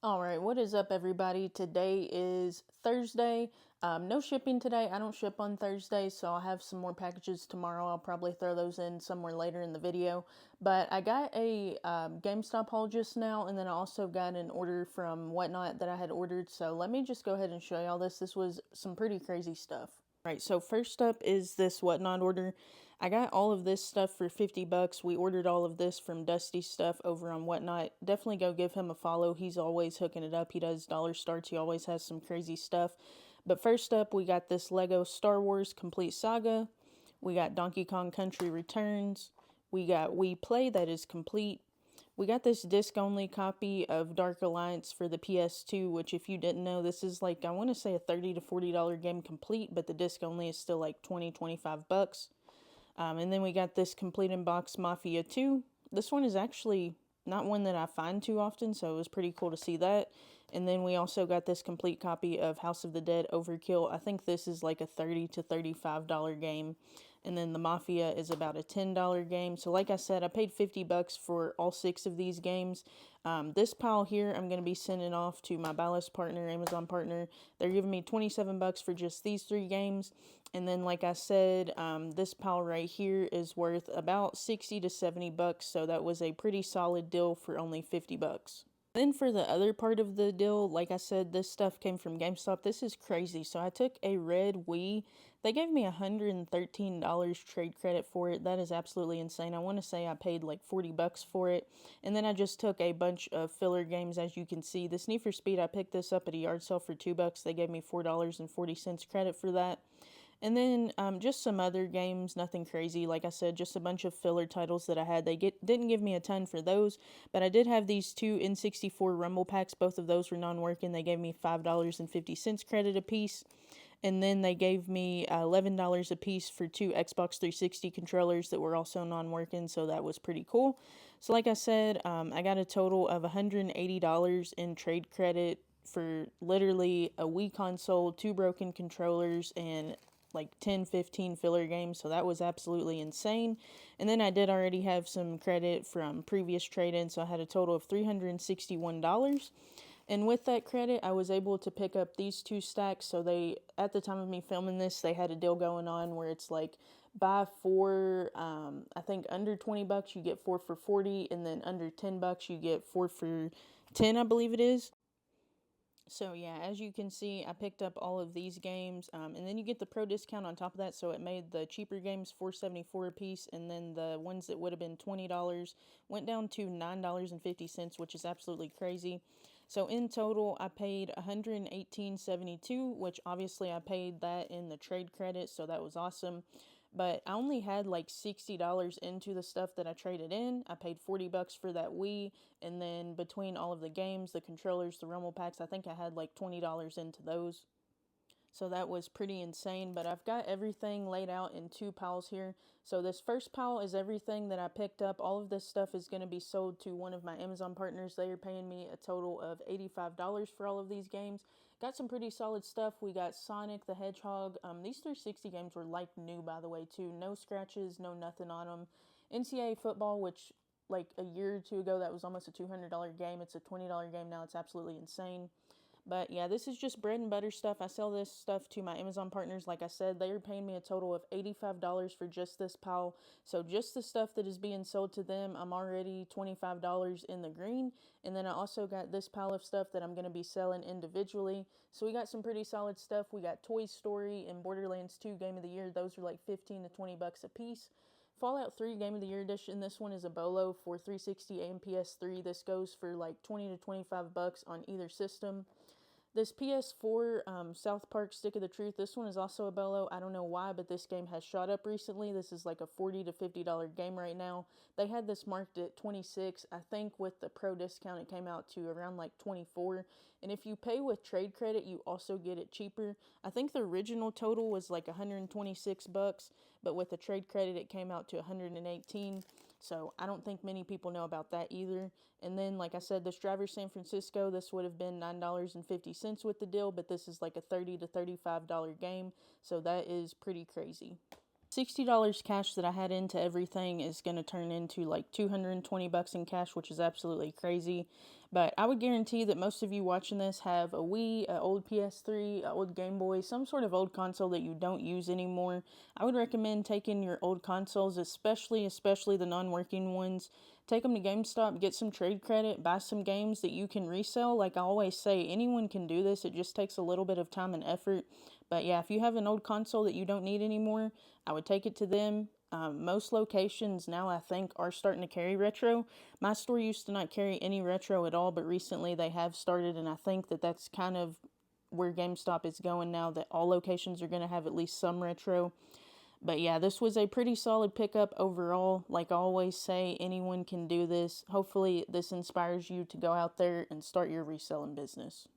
All right, what is up, everybody? Today is Thursday. No shipping today. I don't ship on Thursday, so I'll have some more packages tomorrow. I'll probably throw those in somewhere later in the video. But I got a GameStop haul just now, and then I also got an order from Whatnot that I had ordered. So let me just go ahead and show y'all this. This was some pretty crazy stuff. Right, so first up is this Whatnot order. I got all of this stuff for 50 bucks. We ordered all of this from Dusty Stuff over on Whatnot. Definitely go give him a follow. He's always hooking it up. He does dollar starts. He always has some crazy stuff. But first up, we got this Lego Star Wars Complete Saga. We got Donkey Kong Country Returns. We got We Play that is complete. We got this disc-only copy of Dark Alliance for the PS2, which if you didn't know, this is like, I want to say a $30 to $40 game complete, but the disc-only is still like 20, 25 bucks. And then we got this complete in box Mafia 2. This one is actually not one that I find too often, so it was pretty cool to see that. And then we also got this complete copy of House of the Dead Overkill. I think this is like a $30 to $35 game. And then the Mafia is about a $10 game. So like I said, I paid 50 bucks for all 6 of these games. This pile here, I'm going to be sending off to my Ballast partner, Amazon partner. They're giving me 27 bucks for just these 3 games. And then, like I said, this pile right here is worth about 60 to 70 bucks. So that was a pretty solid deal for only 50 bucks. Then for the other part of the deal, like I said, this stuff came from GameStop. This is crazy. So I took a red Wii. They gave me $113 trade credit for it. That is absolutely insane. I want to say I paid like 40 bucks for it. And then I just took a bunch of filler games, as you can see. This Need for Speed, I picked this up at a yard sale for 2 bucks. They gave me $4.40 credit for that. And then just some other games, nothing crazy. Like I said, just a bunch of filler titles that I had. They didn't give me a ton for those, but I did have these 2 N64 Rumble packs. Both of those were non-working. They gave me $5.50 credit a piece. And then they gave me $11 a piece for 2 Xbox 360 controllers that were also non-working, so that was pretty cool. So like I said, I got a total of $180 in trade credit for literally a Wii console, 2 broken controllers, and like 10, 15 filler games, so that was absolutely insane. And then I did already have some credit from previous trade-ins, so I had a total of $361. And with that credit, I was able to pick up these 2 stacks. So they, at the time of me filming this, they had a deal going on where it's like buy 4, I think under 20 bucks, you get 4 for 40. And then under 10 bucks, you get 4 for 10, I believe it is. So yeah, as you can see, I picked up all of these games, and then you get the pro discount on top of that, so it made the cheaper games $4.74 a piece, and then the ones that would have been $20 went down to $9.50, which is absolutely crazy. So in total, I paid $118.72, which obviously I paid that in the trade credit, so that was awesome. But I only had like $60 into the stuff that I traded in. I paid 40 bucks for that Wii, and then between all of the games, the controllers, the Rumble packs, I think I had like $20 into those. So that was pretty insane, but I've got everything laid out in 2 piles here. So this first pile is everything that I picked up. All of this stuff is going to be sold to one of my Amazon partners. They are paying me a total of $85 for all of these games. Got some pretty solid stuff. We got Sonic the Hedgehog. These 360 games were like new, by the way, too. No scratches, no nothing on them. NCAA football, which like a year or 2 ago, that was almost a $200 game. It's a $20 game now. It's absolutely insane. But yeah, this is just bread and butter stuff. I sell this stuff to my Amazon partners. Like I said, they are paying me a total of $85 for just this pile. So just the stuff that is being sold to them, I'm already $25 in the green. And then I also got this pile of stuff that I'm going to be selling individually. So we got some pretty solid stuff. We got Toy Story and Borderlands 2 Game of the Year. Those are like 15 to 20 bucks a piece. Fallout 3 Game of the Year edition. This one is a bolo for 360 and PS3. This goes for like 20 to 25 bucks on either system. This PS4 South Park Stick of the Truth, this one is also a bolo. I don't know why, but this game has shot up recently. This is like a $40 to $50 game right now. They had this marked at 26. I think with the pro discount, it came out to around like 24. And if you pay with trade credit, you also get it cheaper. I think the original total was like 126 bucks, but with the trade credit, it came out to 118. So I don't think many people know about that either. And then, like I said, this Driver San Francisco, this would have been $9.50 with the deal, but this is like a $30 to $35 game. So that is pretty crazy. $60 cash that I had into everything is going to turn into like 220 bucks in cash, which is absolutely crazy. But I would guarantee that most of you watching this have a Wii, an old PS3, an old Game Boy, some sort of old console that you don't use anymore. I would recommend taking your old consoles, especially the non-working ones. Take them to GameStop, get some trade credit, buy some games that you can resell. Like I always say, anyone can do this. It just takes a little bit of time and effort. But yeah, if you have an old console that you don't need anymore, I would take it to them. Most locations now, I think, are starting to carry retro. My store used to not carry any retro at all, but recently they have started, and I think that that's kind of where GameStop is going now, that all locations are going to have at least some retro. But yeah, this was a pretty solid pickup overall. Like I always say, anyone can do this. Hopefully, this inspires you to go out there and start your reselling business.